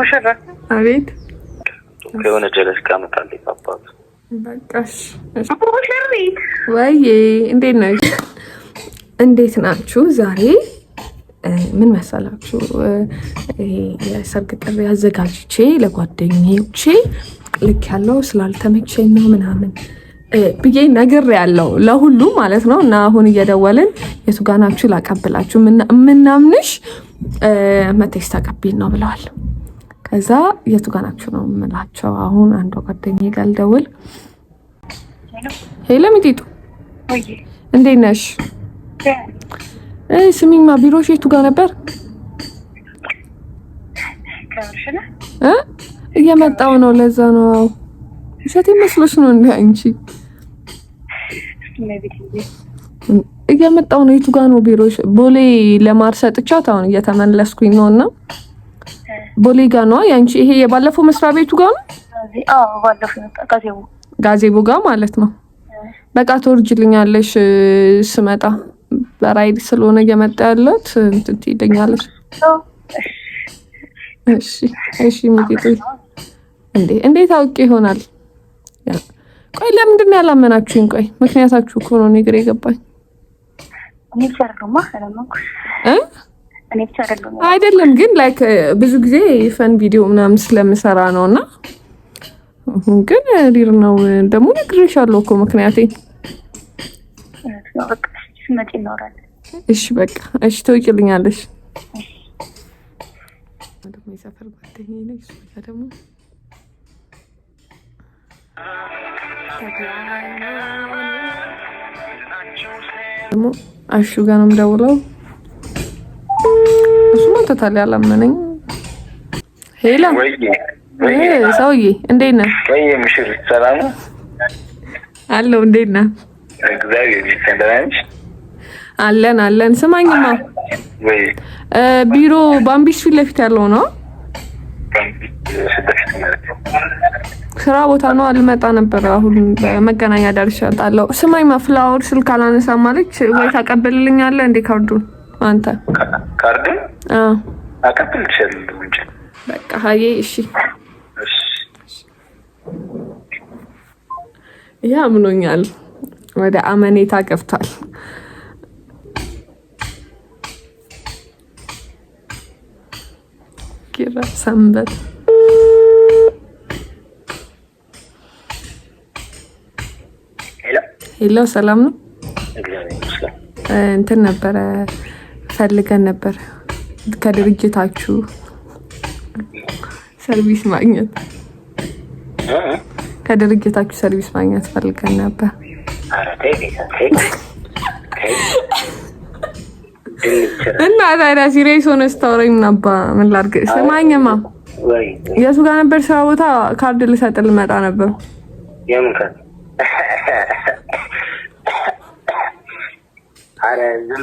ሙሽራ አቤት የሆነ ጀለስ ካመጣልኝ አባቱ በቃሽ። ወይዬ እንዴት ነሽ? እንዴት ናችሁ? ዛሬ ምን መሰላችሁ? ይሄ የሰርግ ጥሪ አዘጋጅቼ ለጓደኞቼ ልክ ያለው ስላልተመቸኝ ነው ምናምን ብዬ ነገር ያለው ለሁሉ ማለት ነው። እና አሁን እየደወልን የቱ ጋር ናችሁ ላቀብላችሁ ምናምንሽ መተሽ ተቀቢል ነው ብለዋል። ከዛ የቱ ጋር ናችሁ ነው የምላቸው። አሁን አንዷ ጓደኛዬ ጋር ልደውል። ሄሎ ሚጢጡ እንዴት ነሽ? ስሚማ ቢሮሽ የቱ ጋር ነበር? እየመጣው ነው። ለዛ ነው እሸቴ መስሎሽ ነው እንዴ አንቺ? እየመጣው ነው። የቱ ጋር ነው ቢሮሽ? ቦሌ ለማር ሰጥቻት አሁን እየተመለስኩኝ ነውና ቦሌ ጋር ነው ያንቺ። ይሄ የባለፈው መስሪያ ቤቱ ጋር ነው? አዎ ባለፈው ጋዜቦ ጋር ማለት ነው። በቃ ትወርጅልኛለሽ ስመጣ በራይድ ስለሆነ እየመጣ ያለት እንትን ትይደኛለሽ። እሺ እሺ ሚጢጡ እንዴት አውቄ ይሆናል? ቆይ ለምንድን ነው ያላመናችሁኝ? ቆይ ምክንያታችሁ እኮ ነው ነገር የገባኝ። አይደለም ግን ላይክ ብዙ ጊዜ ፈን ቪዲዮ ምናምን ስለምሰራ ነውና ግን ሪር ነው ደግሞ ነግሬሻለሁ እኮ ምክንያቴ። እሺ በቃ እሺ ትወጪልኛለሽ። ደግሞ የሰፈር ጓደኛዬ ነች ደግሞ ደግሞ አሹ ጋር ነው የምደውለው። እሱማ ተታለ ያላመነኝ። ሄሎ ሰውዬ እንዴት ነህ? ወይ ምሽር ሰላም ነው አለው። እንዴት ነህ? እግዚአብሔር ይመስገን። አለን። ስማኝማ ወይ ቢሮ ባምቢስ ፊት ለፊት ያለው ነው። ስራ ቦታ ነው። አልመጣ ነበር አሁን በመገናኛ ደርሻለሁ። ስማኝማ ፍላወር ስልክ አላነሳም አለች። ወይ ታቀበልልኛለህ እንዴ ካርዱን? አንተ ካርዱን አቀበልልሻለሁ እንጂ በቃ ሀዬ እሺ ያምኖኛል። ወደ አመኔታ ገብቷል። ኪራ ሰንበት ሄሎ ሰላም ነው? እንትን ነበረ ፈልገን ነበር ከድርጅታችሁ ሰርቪስ ማግኘት ፈልገን ነበር። እና ታዲያ ሲሪየስ ሆነ ስታወራኝ ነበር። ምን ላድርግ? ስማኝማ የቱ ጋር ነበር ስራ ቦታ? ካርድ ልሰጥ ልመጣ ነበር። የምን ካርድ? አረ ዝም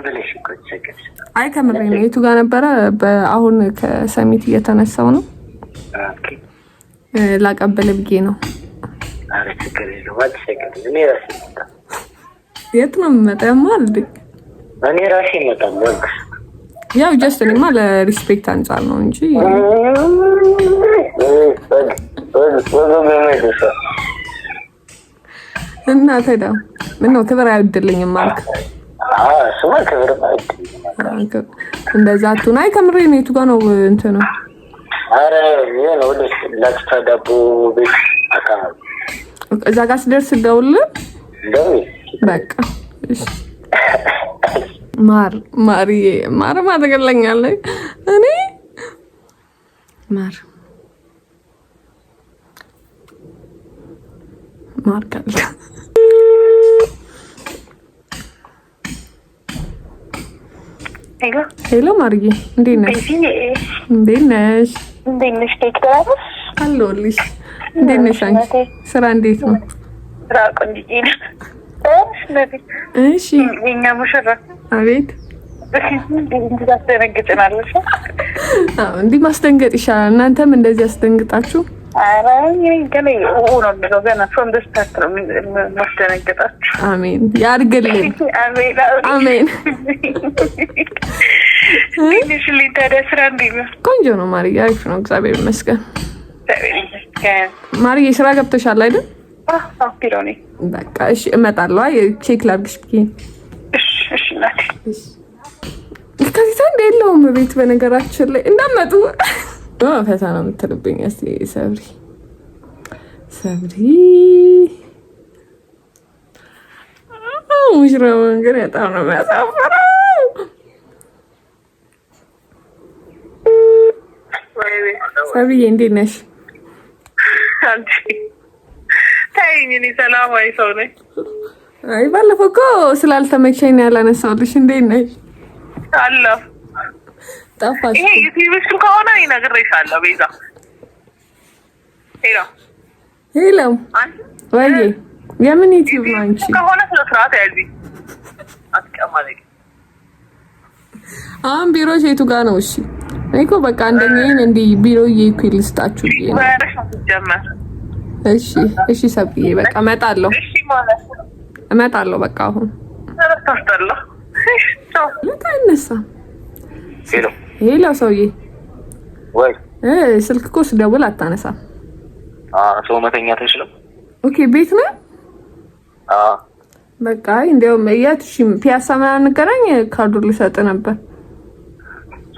ብለሽ እኮ ተሰከሽ። አይ ከምሬ ነው። የቱ ጋር ነበረ? አሁን ከሰሚት እየተነሳው ነው። ኦኬ ላቀበል ብዬ ነው። አረ ችግር የለውም አትሰከሽ። እኔ ራሴ መጣ። የት ነው የምመጣው ማለት? እኔ ራሴ እመጣለሁ። ያው ጀስት እኔማ ለሪስፔክት አንፃር ነው እንጂ እና ታዲያ ምነው ክብር አይወድልኝም አልክ? እሱማ ክብር አይወድልኝም። እንደዛ አትሁን። አይ ከምሬ ነው። የቱ ጋር ነው እንትኑ? አረ ይሄ ነው ወደ ላክታ ዳቦ ቤት አካባቢ። እዛ ጋር ስደርስ ደውልልህ። በቃ እሺ። ማር ማድረግልኛለህ እኔ ማር ካለ ሄሎ ማርዬ እንዴት ነሽ? አለሁልሽ። እንዴት ነሽ አንቺ? ስራ እንዴት ነው? ስራ ቆንጆ ነው። እሺ የኛ ሙሽራ አቤት። እንዴት ታስደነግጭናለሽ? እንዲህ ማስደንገጥ ይሻላል። እናንተም እንደዚህ አስደንግጣችሁ አሜን ያድርግልን። አሜን። ቆንጆ ነው ማርዬ፣ አሪፍ ነው፣ እግዚአብሔር ይመስገን። ማርዬ ስራ ገብተሻል አይደል? በቃ እሺ እመጣለሁ። ቼክ ላድርግሽ ብዬ። ከዚህ አንድ የለውም ቤት በነገራችን ላይ እንዳመጡ ፈታ ነው የምትልብኝ። እስኪ ሰብሪ ሙሽራው ግን በጣም ነው የሚያሳፍረው። ሰብሪዬ እንዴት ነሽ? ሰላማዊ ሰው ነኝ። አይ ባለፈው እኮ ስላልተመቸኝ ያላነሳሁልሽ። እንዴት ነሽ? አለሁ። ጠፋሽ። ይሄ ዩቲዩብ ከሆነ ይነግርሻለሁ። ቤዛ ሄሎ ወይ የምን ዩቲዩብ ነው አንቺ? ከሆነ ስለ ስርዓት ያዚ አትቀማለኝ። አሁን ቢሮ የቱ ጋር ነው? እሺ እኔ እኮ በቃ አንደኛዬን እንዲህ ቢሮ እየሄድኩኝ ልስጣችሁ ብዬ ነው። እሺ ሰብዬ በቃ እመጣለሁ። እመጣለሁ በቃ አሁን አይነሳም። ሄሎ ሰውዬ ወይ ስልክ እኮ ስደውል አታነሳም። ሰው መተኛት አይችልም። ኦኬ ቤት ነው? በቃ እንደውም የት ፒያሳ ምናምን እንገናኝ። ካርዱ ልሰጥ ነበር።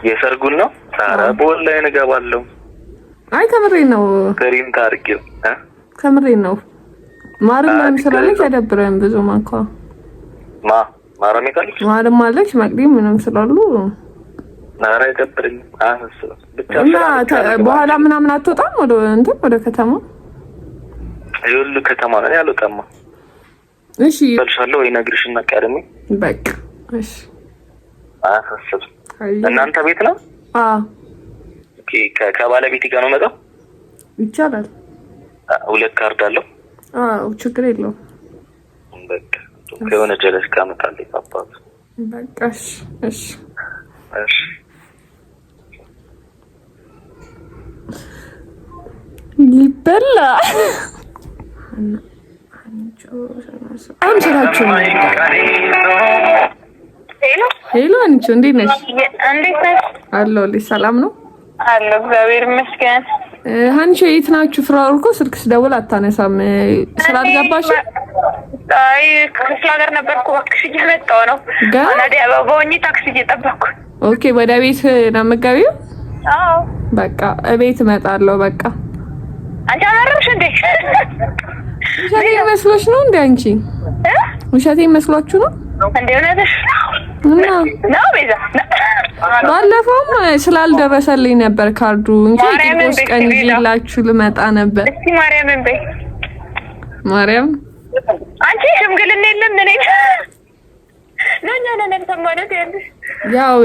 የሰርጉን ነው? ኧረ በኦንላይን እገባለሁ። አይ ከምሬን ነው። ከሪም ታርቂው ከምሬን ነው። ማርም ስላለች አይደብረም ብዙ ማንኳ ማረም ይካልሽ ማርም አለች መቅዲም ምንም ስላሉ ኧረ አይደብርም። እና በኋላ ምናምን አትወጣም ወደ ከተማ? ይኸውልህ ከተማ ነው ያልወጣማ። እሺ በልሻለሁ ወይ ነግርሽና ቀድሜ በቃ እሺ። አያሳስብም። እናንተ ቤት ነው? ኦኬ ከባለቤቴ ጋር ነው መጣው? ይቻላል። ሁለት ካርድ አለው? ችግር የለውም። በቃ ከሆነ ጀለስ ጋር መጣልኝ አባቱ። በቃ እሺ ይበላ ሄሎ አንቺ እንዴት ነሽ? አለሁልሽ። ሰላም ነው? አለሁ እግዚአብሔር ይመስገን። አንቺ የት ናችሁ? ፍራኦል እኮ ስልክ ስደውል አታነሳም። ስላልገባሽ? አይ ክፍለ ሀገር ነበርኩ። እባክሽ እየመጣሁ ነው። አናዲ አባባውኝ ታክሲ እየጠበቅኩ። ኦኬ ወደ ቤት ነው የምትገቢው? አዎ በቃ እቤት እመጣለሁ። በቃ አንቺ አላረምሽ እንዴ? ውሸቴን መስሎሽ ነው እንዴ አንቺ? ውሸቴን መስሏችሁ ነው እንዴ? እውነትሽ ነው ቤዛ? ባለፈውም ስላልደረሰልኝ ነበር ካርዱ እንጂ ቂርቆስ ቀን ይዤላችሁ ልመጣ ነበር። እስቲ ማርያምን በይ። ማርያም አንቺ ሽምግልና የለም እኔ ነኝ ተማለት ያለሽ ያው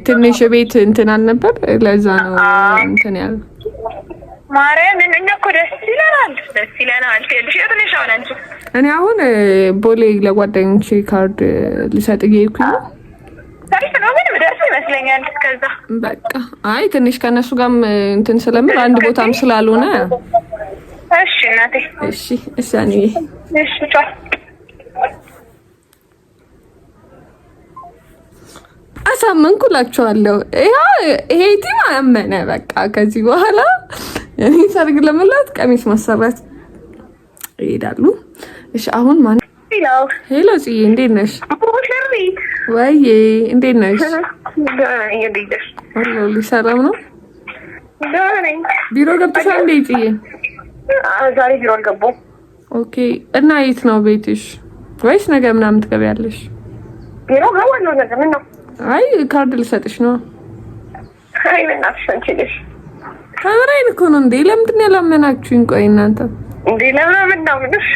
ትንሽ ቤት እንትን አልነበር ለዛ ነው እንትን ያለው። ማርያም እኛ እኮ ደስ ይለናል ትልሽ የትንሽ አሁን አንቺ እኔ አሁን ቦሌ ለጓደኞቼ ካርድ ልሰጥ እየሄድኩኝ ነው። ታሪክ ነው ምንም ደስ ይመስለኛል። እስከዛ በቃ አይ ትንሽ ከነሱ ጋርም እንትን ስለምል አንድ ቦታም ስላልሆነ እሺ እናቴ እሺ እኔ እሺ ቻው። አሳመንኩላችኋለሁ። ይሄ ቲም አመነ። በቃ ከዚህ በኋላ እኔ ሰርግ ለመላት ቀሚስ ማሰራት ይሄዳሉ። እሺ አሁን ማን? ሄሎ ጽዬ እንዴት ነሽ? ወይ እንዴት ነሽ? ሰላም ነው? ቢሮ ገብተሻል እንዴ ጽዬ? ዛሬ ቢሮ አልገባሁም። ኦኬ እና የት ነው ቤትሽ? ወይስ ነገ ምናምን ትገቢያለሽ? ቢሮ ገባለሁ ነገ። ምን ነው? አይ ካርድ ልሰጥሽ ነው። አይ በእናትሽ አንቺ ልጅ ካሜራዬን እኮ ነው እንዴ? ለምንድን ነው ያላመናችሁኝ? ቆይ እናንተ እንዴ ለምን ነው ምንሽ?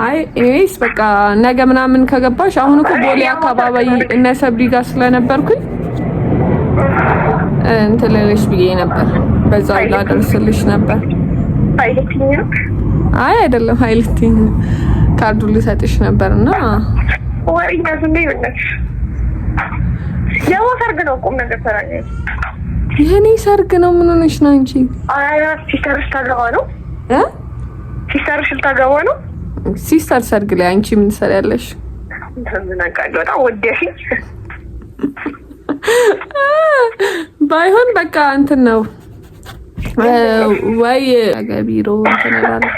አይ ኤኒዌይስ በቃ ነገ ምናምን ከገባሽ። አሁን እኮ ቦሌ አካባቢ እነ ሰብሪ ጋር ስለነበርኩኝ እንትን ልልሽ ብዬ ነበር። በዛው ላደርስልሽ ነበር። አይ አይደለም ሀይልቲኝ ካርዱ ልሰጥሽ ነበርና ወይኛ ዝም በይ በእናትሽ። ያው ሰርግ ነው ቁም ነገር ሰራኝ። የኔ ሰርግ ነው። ምን ሆነሽ ነው አንቺ? አይ ሲስተርሽ ታገባ ነው ሲስተርሽ ልታገባ ነው። ሲስተር ሰርግ ላይ አንቺ ምን ትሰሪያለሽ? በጣም ወደሽ ባይሆን በቃ እንትን ነው ወይ ገቢሮ እንትን እላለሁ።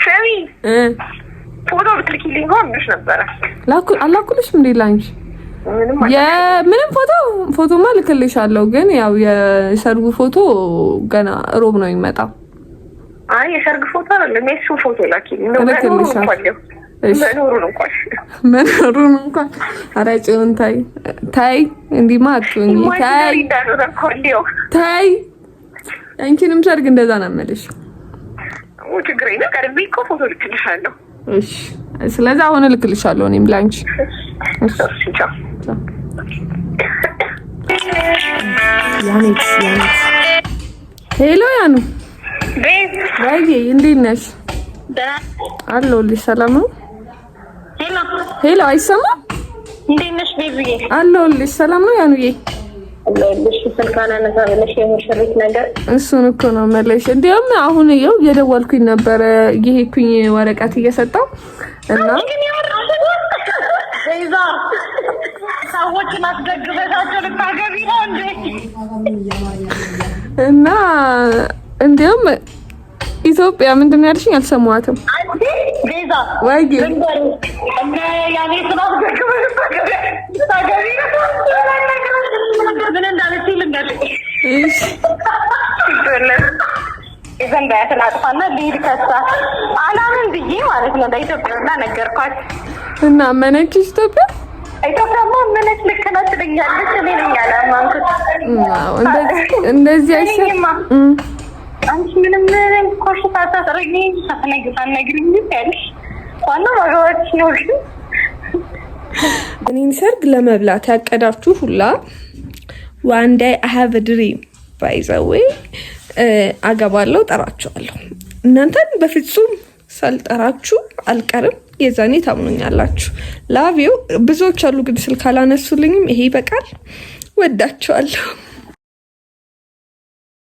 ሰሚ ፎቶ ብትልኪልኝ ሆነሽ ነበረ። አላኩልሽም እንዴ ላንቺ? ምንም ፎቶማ ልክልሻለሁ፣ ግን ያው የሰርጉ ፎቶ ገና ሮብ ነው የሚመጣው። አይ የሰርግ ፎቶ አይደለም፣ የሱ ፎቶ ላኪልኝ። መኖሩን እንኳን ኧረ ጭውን ታይ እንዲህማ አትሁኝ። ታይ አንቺንም ሰርግ እንደዛ ነው የምልሽ። ችግር የለም ቀርቤ እኮ ፎቶ ልክልሻለሁ። እሺ ስለዚህ አሁን ልክልሻለሁ እኔም ላንቺ። ሄሎ ያኑ ወይ እንዴት ነሽ? አለሁልሽ። ሰላም ነው? ሄሎ አይሰማም? እንዴት ነሽ ቤቢዬ? አለሁልሽ። ሰላም ነው ያኑዬ? አለሁልሽ። ስልካና ነሳለሽ የሙሽሪት ነገር እሱን እኮ ነው መለሽ። እንዲያውም አሁን ይኸው እየደወልኩኝ ነበረ እየሄድኩኝ ወረቀት እየሰጠው እና ዘይዛ ሰዎችን አስደግፈታቸው ልታገቢ ነው እንዴ? እና እንዲያውም ኢትዮጵያ ምንድን ነው ያልሽኝ? አልሰማኋትም። ቤዛ ወይ እንደ ያኔ ስናት ታገቢ ምን እንዳለችኝ ልንገርሽ። እሺ ዘንዳ ያተላጥፋና ልሂድ ከሳ አላምን ብዬ ማለት ነው ለኢትዮጵያ እና ነገርኳት እና መነችሽ ኢትዮጵያ ኢትዮጵያማ ምንት ልክ ነች ትለኛለች። እኔ ነኝ ያላማንኩት። እንደዚህ አይሰማ አንቺ ምንም ኮሽታ ታስረኝ ሳትነግሪኝ ያለሽ ዋናው ማግባትሽ ነው። ግን እኔን ሰርግ ለመብላት ያቀዳችሁ ሁላ one day I have a dream by the way አገባለሁ፣ ጠራችኋለሁ። እናንተን በፍጹም ሳልጠራችሁ አልቀርም። የዛኔ ታምኑኛላችሁ። ላቪው ብዙዎች አሉ ግን ስልክ አላነሱልኝም። ይሄ ይበቃል። ወዳችኋለሁ።